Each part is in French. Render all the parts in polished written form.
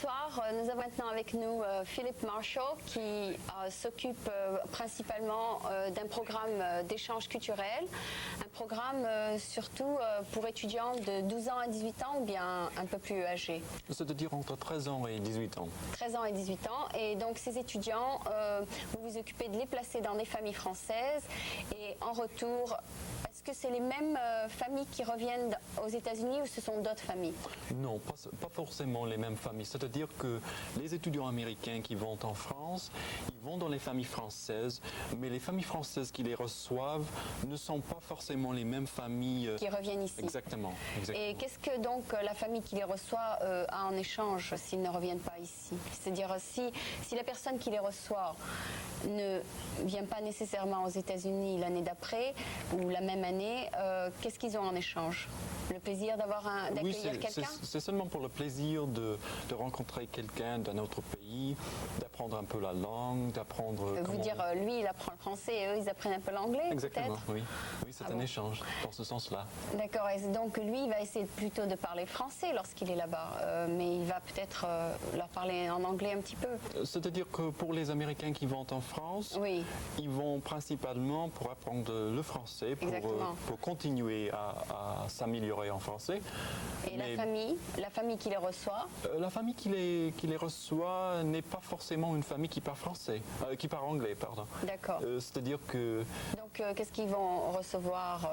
soir, nous avons maintenant avec nous Philippe Marshall qui s'occupe principalement d'un programme d'échange culturel, un programme surtout pour étudiants de 12 ans à 18 ans ou bien un peu plus âgés. C'est-à-dire entre 13 ans et 18 ans. 13 ans et 18 ans. Et donc ces étudiants, vous vous occupez de les placer dans des familles françaises et en retour, est-ce que c'est les mêmes familles qui reviennent aux États-Unis ou ce sont d'autres familles? Non, pas forcément les mêmes familles. C'est-à-dire que les étudiants américains qui vont en France, ils vont dans les familles françaises, mais les familles françaises qui les reçoivent ne sont pas forcément les mêmes familles qui reviennent ici. Exactement. Et qu'est-ce que donc la famille qui les reçoit a en échange s'ils ne reviennent pas ici? C'est-à-dire si la personne qui les reçoit ne vient pas nécessairement aux États-Unis l'année d'après ou la même année, qu'est-ce qu'ils ont en échange? Le plaisir d'accueillir quelqu'un? C'est seulement pour le plaisir de rencontrer quelqu'un d'un autre pays, d'apprendre un peu la langue, d'apprendre... Vous dire, lui, il apprend le français et eux, ils apprennent un peu l'anglais, Exactement, peut-être? oui. Oui, c'est un échange dans ce sens-là. D'accord, et donc lui, il va essayer plutôt de parler français lorsqu'il est là-bas, mais il va peut-être leur parler en anglais un petit peu. C'est-à-dire que pour les Américains qui vont en France, oui. Ils vont principalement pour apprendre le français, pour continuer à s'améliorer en français. Et la famille qui les reçoit? La famille qui les reçoit n'est pas forcément une famille qui parle français, qui parle anglais, pardon. D'accord. C'est-à-dire que... Donc, qu'est-ce qu'ils vont recevoir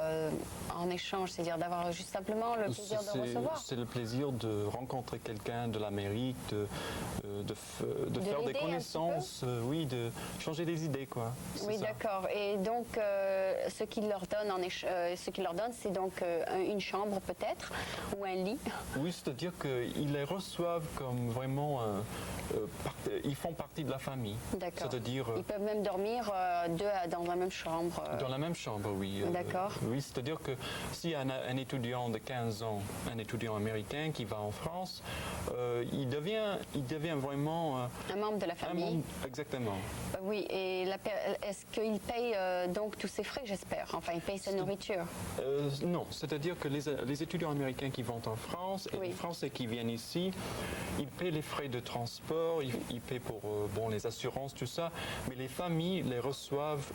en échange? C'est-à-dire d'avoir juste simplement le plaisir de recevoir? C'est le plaisir de rencontrer quelqu'un de l'Amérique, de faire des connaissances, oui, de changer des idées, quoi. Oui, d'accord. Et donc, ce qu'ils leur donnent, c'est donc une chambre peut-être, ou un lit? Oui, c'est-à-dire qu'ils les reçoivent comme vraiment... ils font partie de la famille. D'accord. C'est-à-dire... Ils peuvent même dormir deux dans la même chambre. Dans la même chambre, oui. D'accord. Oui, c'est-à-dire que si un étudiant de 15 ans, un étudiant américain qui va en France, il devient vraiment... un membre de la famille. Exactement. Oui, et est-ce qu'il paye donc tous ses frais, j'espère? Enfin, il paye sa nourriture? Non, c'est-à-dire que les étudiants américains qui vont en France et les Français qui viennent ici, ils paient les frais de transport, ils paient pour les assurances, tout ça, mais les familles les reçoivent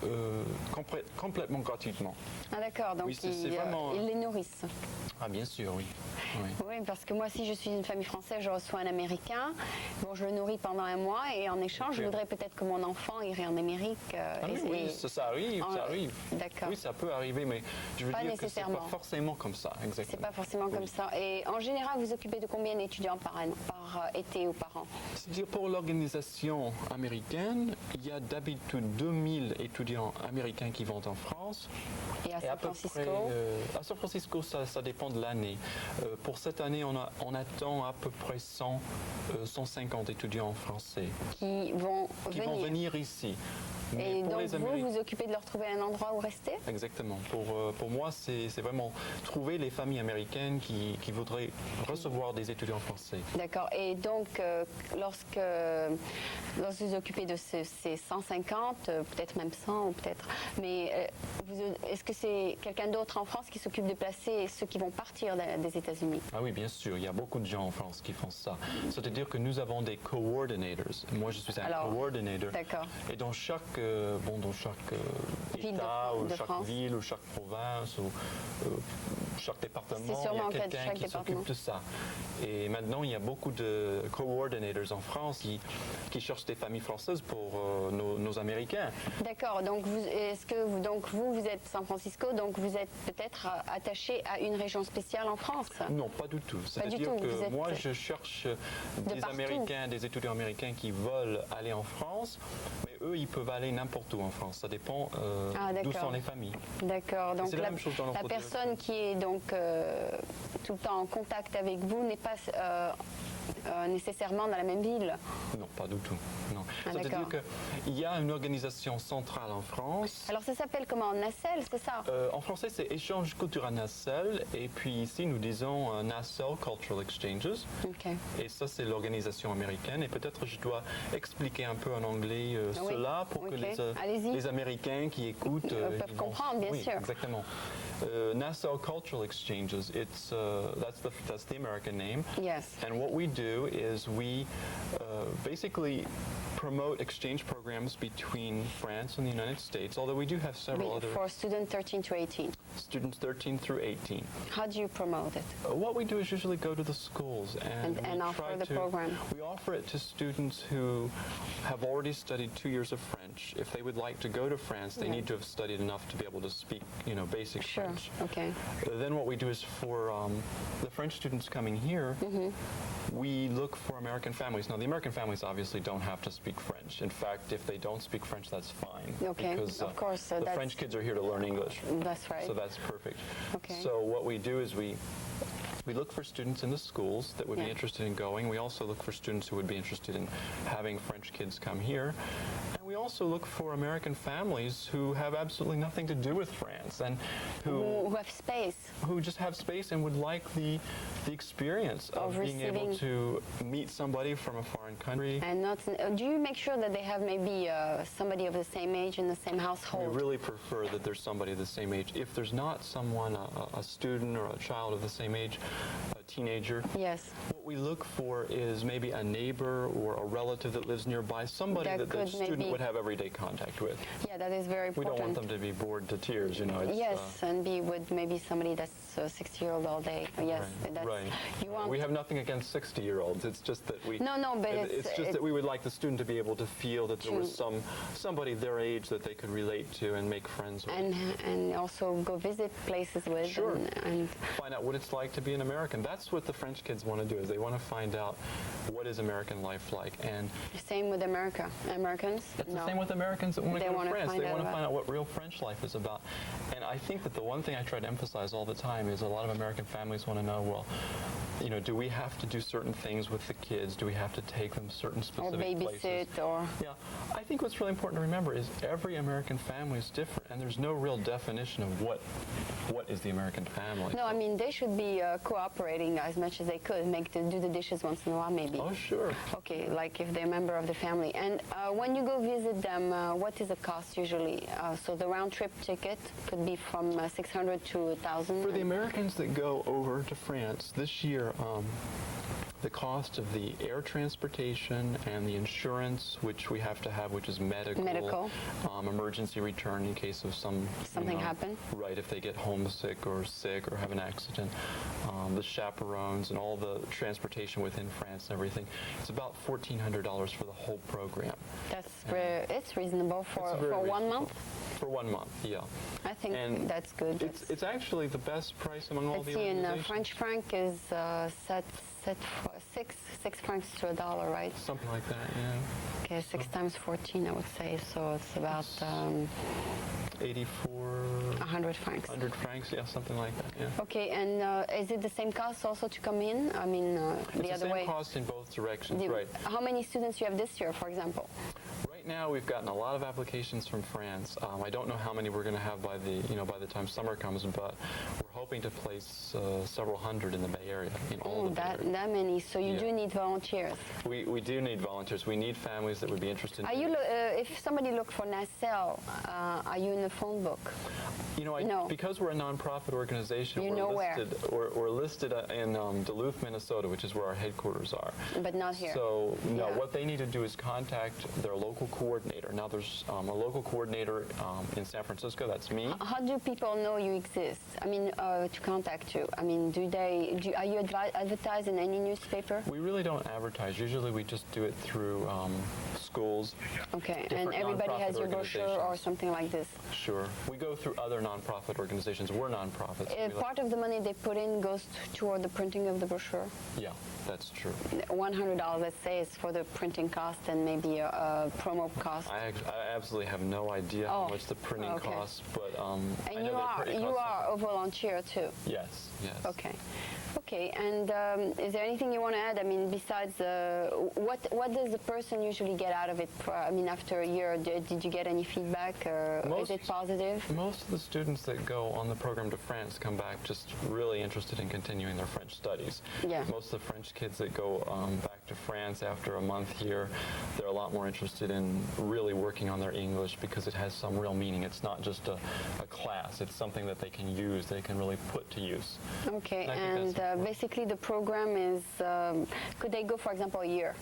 complètement gratuitement. Ah d'accord, donc oui, ils les nourrissent? Ah bien sûr, oui. Oui, parce que moi, si je suis une famille française, je reçois un Américain. Bon, je le nourris pendant un mois et en échange, je voudrais peut-être que mon enfant irait en Amérique. Oui, ça arrive. D'accord. Oui, ça peut arriver, mais je veux dire que c'est pas forcément comme ça. Exactement. C'est pas forcément comme ça. Et en général, vous occupez de combien d'étudiants par été ou par an? C'est-à-dire pour l'organisation américaine, il y a d'habitude 2000 étudiants américains qui vont en France. Et à San Francisco? À San Francisco, ça dépend de l'année. Pour cette année, on attend à peu près 150 étudiants français qui vont venir ici. Et donc vous occupez de leur trouver un endroit où rester? Exactement. Pour moi, c'est vraiment trouver les familles américaines qui voudraient recevoir des étudiants français. D'accord. Et donc, lorsque vous vous occupez de ces 150, peut-être même 100, ou peut-être, mais est-ce que c'est quelqu'un d'autre en France qui s'occupe de placer ceux qui vont partir des États-Unis? Ah oui, bien sûr. Il y a beaucoup de gens en France qui font ça. C'est-à-dire que nous avons des coordinators. Moi, je suis un coordinator. D'accord. Et dans chaque État ou chaque ville ou chaque province ou chaque département, il y a quelqu'un qui s'occupe de ça. Et maintenant, il y a beaucoup de coordinators en France qui cherchent des familles françaises pour nos Américains. D'accord. Donc, est-ce que vous êtes San Francisco, donc vous êtes peut-être attaché à une région spéciale en France? Non, pas du tout. C'est-à-dire que moi, je cherche des étudiants américains qui veulent aller en France, mais eux, ils peuvent aller n'importe où en France. Ça dépend d'où sont les familles. D'accord. Donc c'est la même chose dans la personne qui est donc tout le temps en contact avec vous n'est pas nécessairement dans la même ville? Non, pas du tout. Non. C'est-à-dire qu'il y a une organisation centrale en France. Alors ça s'appelle comment? NACEL, c'est ça? En français, c'est Échange culturel NACEL. Et puis ici, nous disons NACEL Cultural Exchanges. Okay. Et ça, c'est l'organisation américaine. Et peut-être je dois expliquer un peu en anglais cela pour que les Américains qui écoutent peuvent comprendre, bien sûr. Exactement. NACEL Cultural Exchanges, that's the American name. Yes. And what we do do is we basically promote exchange programs between France and the United States, although we do have several other... For students 13 to 18? Students 13 through 18. How do you promote it? What we do is usually go to the schools and offer the program. We offer it to students who have already studied 2 years of French. If they would like to go to France, they need to have studied enough to be able to speak, basic French. Okay. Then what we do is for the French students coming here, we look for American families. Now, the American families obviously don't have to speak French. In fact, if they don't speak French, that's fine. Okay, because, of course. So the French kids are here to learn English. That's right. So that's perfect. Okay. So what we do is we look for students in the schools that would be interested in going. We also look for students who would be interested in having French kids come here. And we also look for American families who have absolutely nothing to do with France and who have space. Who just have space and would like the experience of being able to meet somebody from a foreign country. And do you make sure that they have maybe somebody of the same age in the same household? We really prefer that there's somebody of the same age. If there's not someone, a student or a child of the same age, a teenager, yes, what we look for is maybe a neighbor or a relative that lives nearby, somebody that the student would have everyday contact with. Yeah, that is very important. We don't want them to be bored to tears, Yes, and be with maybe somebody that's 60-year-old all day. Yes, right. You want. We have nothing against 60-year-olds. It's just that we. No, but it's just that we would like the student to be able to feel that there was somebody their age that they could relate to and make friends with. And also go visit places with. Sure. And find out what it's like to be an American. That's what the French kids want to do. Is they want to find out what is American life like. And same with Americans. It's the same with Americans that want to go to France. They want to find out what real French life is about. And I think that the one thing I try to emphasize all the time is a lot of American families want to know, well, do we have to do certain things with the kids? Do we have to take them certain specific places? Or babysit or... Yeah. I think what's really important to remember is every American family is different, and there's no real definition of what is the American family. No, I mean, they should be cooperating as much as they could, do the dishes once in a while maybe. Oh, sure. Okay, like if they're a member of the family. And when you go visit them, what is the cost usually? So the round-trip ticket could be from 600 to 1,000? For the Americans that go over to France this year, the cost of the air transportation and the insurance, which we have to have, which is medical. Emergency return in case of something happen. Right, if they get homesick or sick or have an accident. The chaperones and all the transportation within France and everything. It's about $1,400 for the whole program. It's reasonable for 1 month? For 1 month, yeah. I think that's good. It's actually the best price among all the organizations. French franc is set for 6 francs to $1, right? Something like that, yeah. Okay, 6 times 14, I would say. So it's about 100 francs. 100 francs, yeah, something like that, yeah. Okay, and is it the same cost also to come in? I mean, the other way? It's the same cost in both directions, right. How many students you have this year, for example? Right now, we've gotten a lot of applications from France. I don't know how many we're going to have by the time summer comes, but we're hoping to place several hundred in the Bay Area, in all the Bay Area. That many. So you do need volunteers. We do need volunteers. We need families that would be interested. If somebody looked for Nacelle, are you in the phone book? Because we're a nonprofit organization, we're listed in Duluth, Minnesota, which is where our headquarters are. But not here. So what they need to do is contact their local coordinator. Now there's a local coordinator in San Francisco. That's me. How do people know you exist? I mean, to contact you. I mean, are you advertised in any newspaper? We really don't advertise. Usually we just do it through schools. Okay, and everybody has your brochure or something like this? Sure. We go through other nonprofit organizations. We're nonprofits. Part of the money they put in goes toward the printing of the brochure? Yeah, that's true. $100, let's say, is for the printing cost and maybe a promo cost? I absolutely have no idea how much the printing costs, but and you are a volunteer too? Yes. Okay, and is there anything you want to add? I mean, besides, what does the person usually get out of it? I mean, after a year, did you get any feedback? Is it positive? Most of the students that go on the program to France come back just really interested in continuing their French studies. Yeah. Most of the French kids that go back back to France after a month here, they're a lot more interested in really working on their English because it has some real meaning. It's not just a class. It's something that they can use, they can really put to use. Okay, and basically the program is, could they go, for example, a year?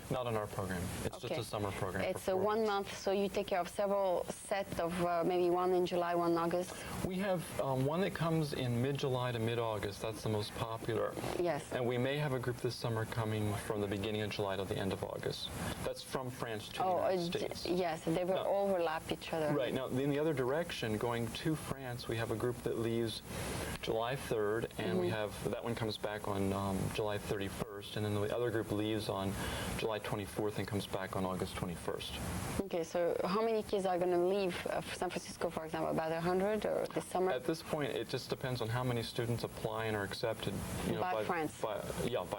Not in our program. It's just a summer program. It's a 1 month, so you take care of several sets of maybe one in July, one in August. We have one that comes in mid-July to mid-August. That's the most popular. Yes. And we may have a group this summer coming from the beginning of July to the end of August. That's from France to the United States. Yes, they will overlap each other. Right. Now, in the other direction, going to France, we have a group that leaves July 3rd, and we have, that one comes back on July 31st, and then the other group leaves on July 24th and comes back on August 21st. Okay, so how many kids are going to leave San Francisco, for example, about 100 or this summer? At this point, it just depends on how many students apply and are accepted. By France. By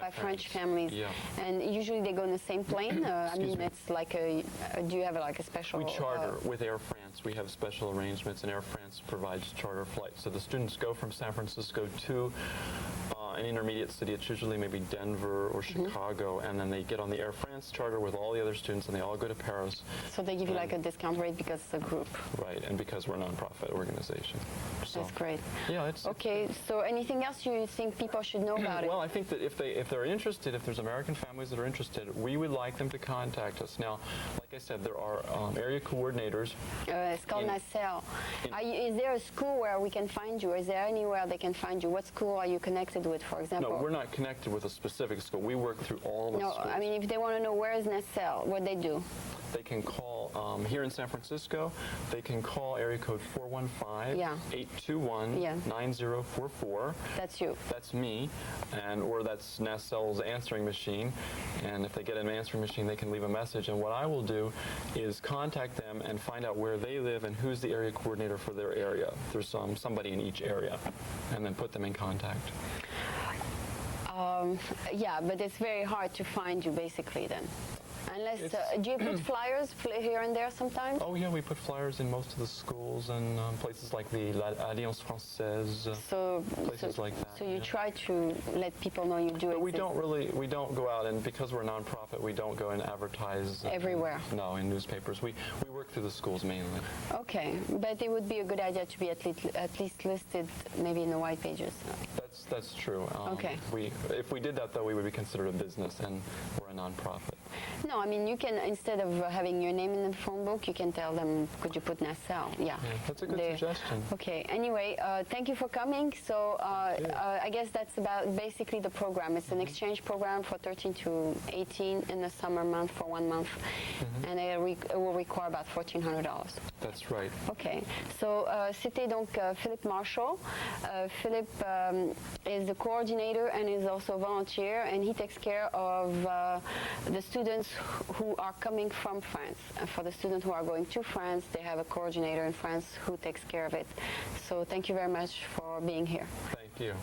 French families. Yeah. And usually they go in the same plane? I mean, it's like do you have like a special? We charter with Air France. We have special arrangements, and Air France provides charter flights. So the students go from San Francisco to an intermediate city. It's usually maybe Denver or Chicago, and then they get on the Air France charter with all the other students, and they all go to Paris. So they give you like a discount rate because it's a group. Right, and because we're a nonprofit organization. So, that's great. Yeah, it's okay. So anything else you think people should know about it? Well, I think that if they're interested, if there's American families that are interested, we would like them to contact us. Now, like I said, there are area coordinators. It's called NACEL. Is there a school where we can find you? Is there anywhere they can find you? What school are you connected with, for example? No, we're not connected with a specific school. We work through all the schools. No, I mean, if they want to know where is NACEL, what they do? They can call, here in San Francisco, they can call area code 415-821-9044. That's you. That's me, or that's NACEL's answering machine. And if they get an answering machine, they can leave a message. And what I will do is contact them and find out where they live and who's the area coordinator for their area. There's somebody in each area, and then put them in contact. Yeah, but it's very hard to find you, basically, then. Unless, do you put flyers here and there sometimes? Oh, yeah, we put flyers in most of the schools and places like the Alliance Française, places like that. So you try to let people know you do it. But we don't go out, and because we're a nonprofit, we don't go and advertise. Everywhere? No, in newspapers. We work through the schools mainly. Okay, but it would be a good idea to be at least listed maybe in the white pages. That's true. Okay. If we did that, though, we would be considered a business, and we're a nonprofit. No, I mean, you can, instead of having your name in the phone book, you can tell them, could you put NACEL? Yeah. That's a good suggestion. Okay. Anyway, thank you for coming. So I guess that's about basically the program. It's an exchange program for 13 to 18 in the summer month for 1 month. And it will require about $1,400. That's right. Okay. So c'était donc Philip Marshall. Philip is the coordinator and is also a volunteer, and he takes care of the students who are coming from France. And for the students who are going to France, they have a coordinator in France who takes care of it. So thank you very much for being here. Thank you.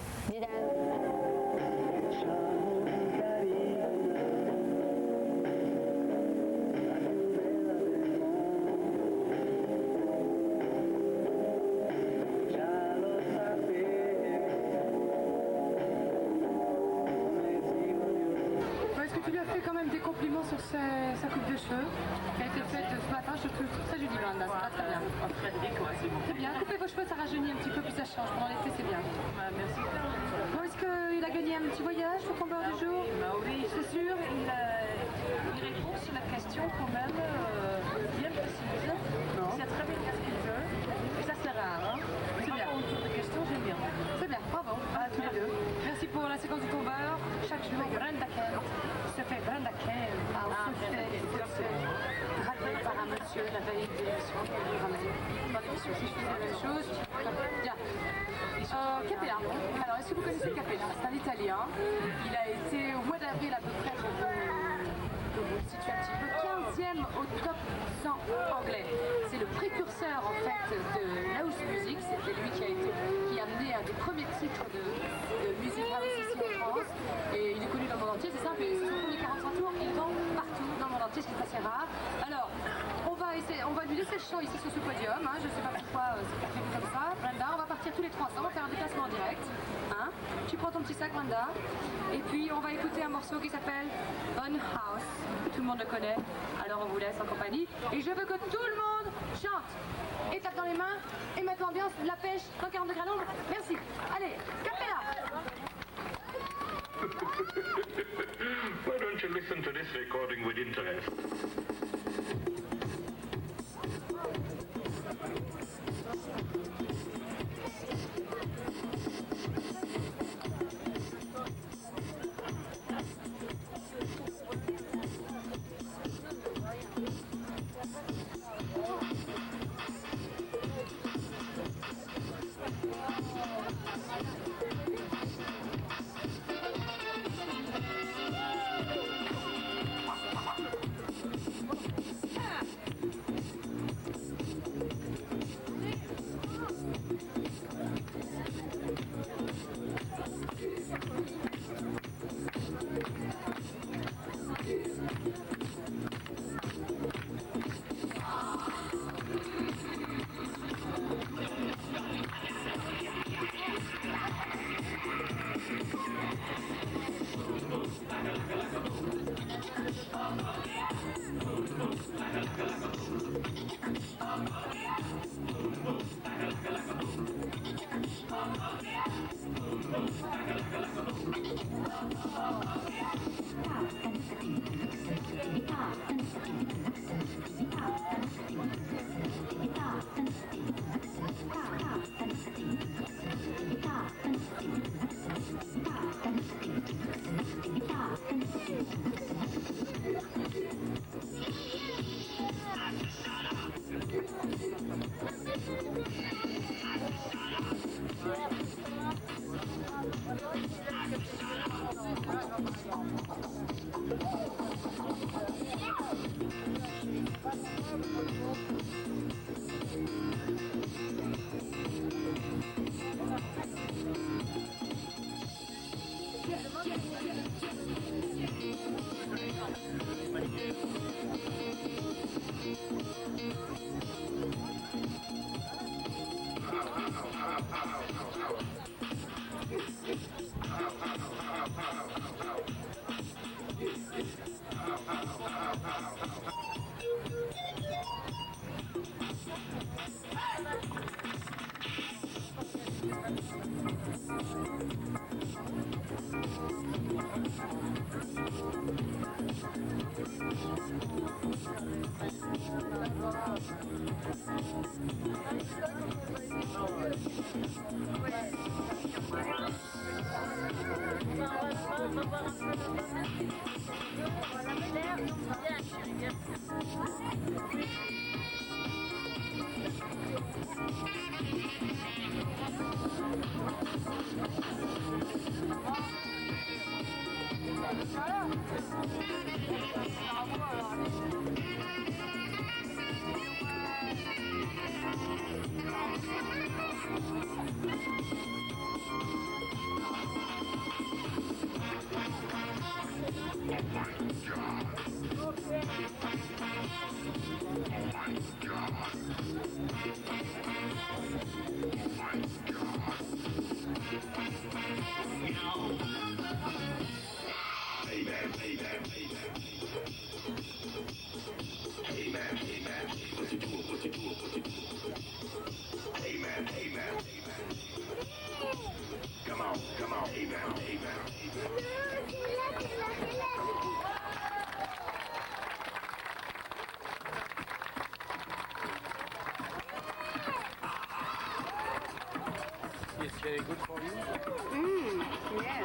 Sur sa coupe de cheveux qui a été faite ce matin, je trouve très jolie, Brenda, c'est très bien. Frédéric, ouais, c'est bon. C'est bien, coupez vos cheveux, ça rajeunit un petit peu, puis ça change. Pendant l'été, c'est bien. Merci. Bon, est-ce qu'il a gagné un petit voyage au combat du jour? Oui, c'est sûr. Il répond sur la question quand même bien précise. Non. Il sait très bien ce qu'il veut. Et ça, c'est rare, hein? C'est bien. Pour une question, j'aime bien. C'est bien, bravo. À tous les deux. Merci pour la séquence du tombeur. Chaque jour, Brenda Kent. Se fait Brenda Kent. Gravé par un monsieur la veille de l'émission. Dans l'émission, si je faisais la même chose. Bien. Capella. Alors, est-ce que vous connaissez Capella? C'est un Italien. Il a été au mois d'avril à peu près, pour vous situer un petit peu, 15e au top 100 anglais. C'est le précurseur en fait de house music. C'était lui qui a amené un des premiers titres de music house ici en France. Et il est connu dans le monde entier, c'est simple. C'est son premier 45 tours. Il vend partout dans le monde entier, ce qui est assez rare. Alors, on va essayer. on va lui laisser le champ ici sur ce podium. Hein. Je ne sais pas pourquoi c'est pas prévu comme ça. Brenda, on va partir tous les trois ensemble, on va faire un déplacement en direct. Hein. Tu prends ton petit sac, Brenda. Et puis on va écouter un morceau qui s'appelle On House. Tout le monde le connaît. Alors on vous laisse en compagnie. Et je veux que tout le monde chante. Et tape dans les mains. Et mette l'ambiance de la pêche dans 40 degrés à l'ombre. Merci. Allez, capella. Why don't you listen to this recording with interest? Very good for you. Yes.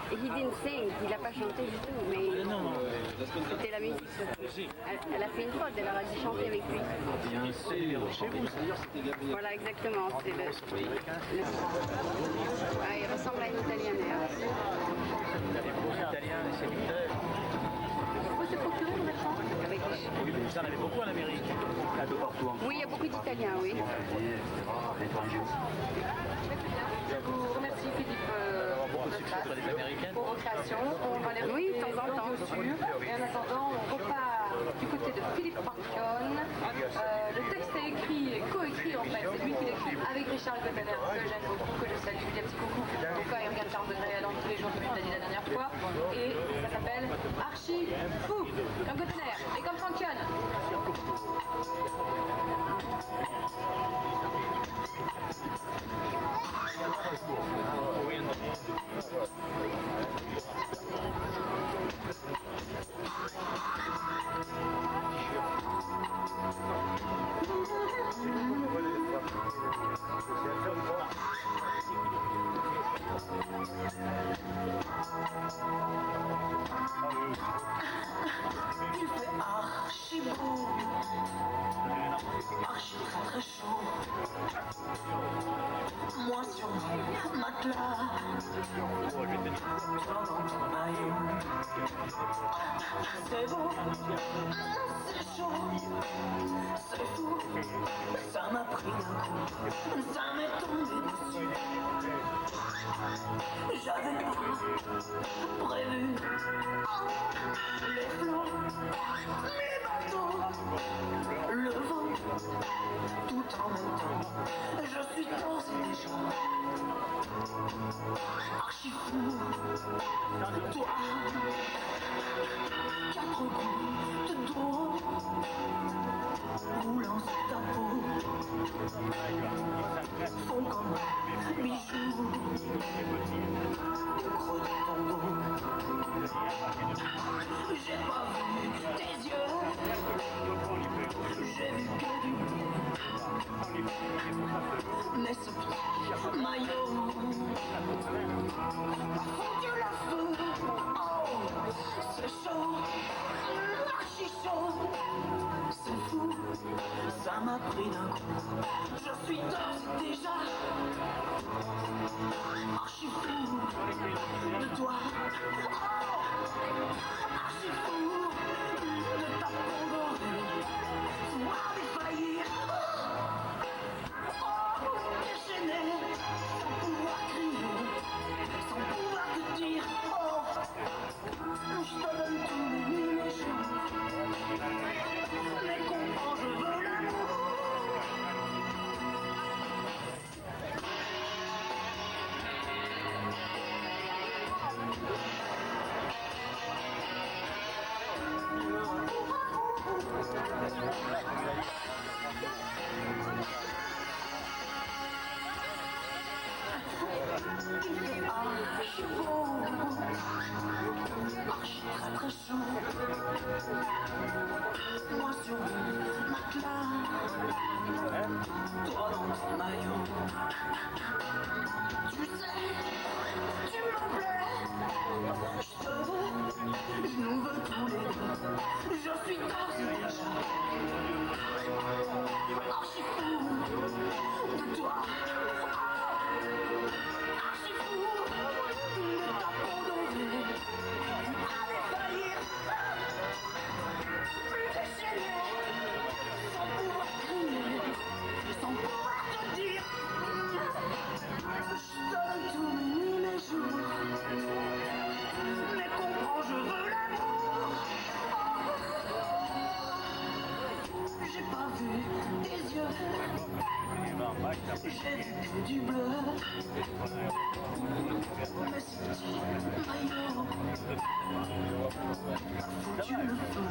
He didn't sing, il n'a pas chanté du tout, mais c'était la musique surtout. Elle a fait une faute, elle aurait dû chanter avec lui. Bien sûr, chez vous, c'est-à-dire c'était Voilà, exactement. C'est Ah, il ressemble à une Italienne d'ailleurs. des beaux Italiens, des séducteurs. Faut se procurer une réponse. Vous en avez beaucoup en Amérique. Un peu partout en Oui, il y a beaucoup d'Italiens, oui. étrangers aussi. Je vous remercie Philippe de place. Sur les Américaines. Pour recréation, on va les Oui, de temps en temps. Et en attendant, on repart du côté de Philippe Pancione. Le texte est écrit et coécrit en fait. C'est lui qui l'écrit avec Richard Gottener, que j'aime beaucoup, que je salue. Je lui dis un petit coucou. Pourquoi il regarde 40 degrés à tous les jours, comme il l'a dit la dernière fois. Et ça s'appelle Archi Fou, comme Gottener et comme Pancione. Il fait archi beau, archi très très chaud. Moi sur mon matelas, toi dans ton maillot. C'est beau, c'est chaud, c'est fou. Ça m'a pris d'un coup, ça m'est tombé dessus. J'avais pas prévu les flots, les bateaux, le vent, tout en même temps. Je suis d'ores et déjà archi fou. Toi, quatre coups de dos roulant sur ta peau font comme un bijou au creux de ton dos. J'ai pas vu tes yeux, j'ai vu que du bleu. Mais ce petit maillot m'a foutu la feu. Oh, c'est chaud, archi chaud, c'est fou, ça m'a pris d'un coup. Je suis d'ores et déjà archi fou de toi. Archi fou de ta peau dorée, voir défaillir. Oh, déchaîné, sans pouvoir crier, sans pouvoir te dire. Oh, je te donne tous mes jours, mais comprends, je veux l'amour. Archi beau, archi très très chaud. Moi sur mon matelas, toi dans ton maillot. Tu sais, tu me plais, je te veux, je nous veux tous les deux. Je suis d'ores et déjà archi fou de toi. Archi fou de ta peau dorée, à défaillir, déchaîné, sans pouvoir crier, sans pouvoir te dire. Je donne tous mes jours, mais comprends, je veux l'amour. J'ai pas vu tes yeux, j'ai vu que du bleu. Mais ce petit maillot m'a foutu le feu.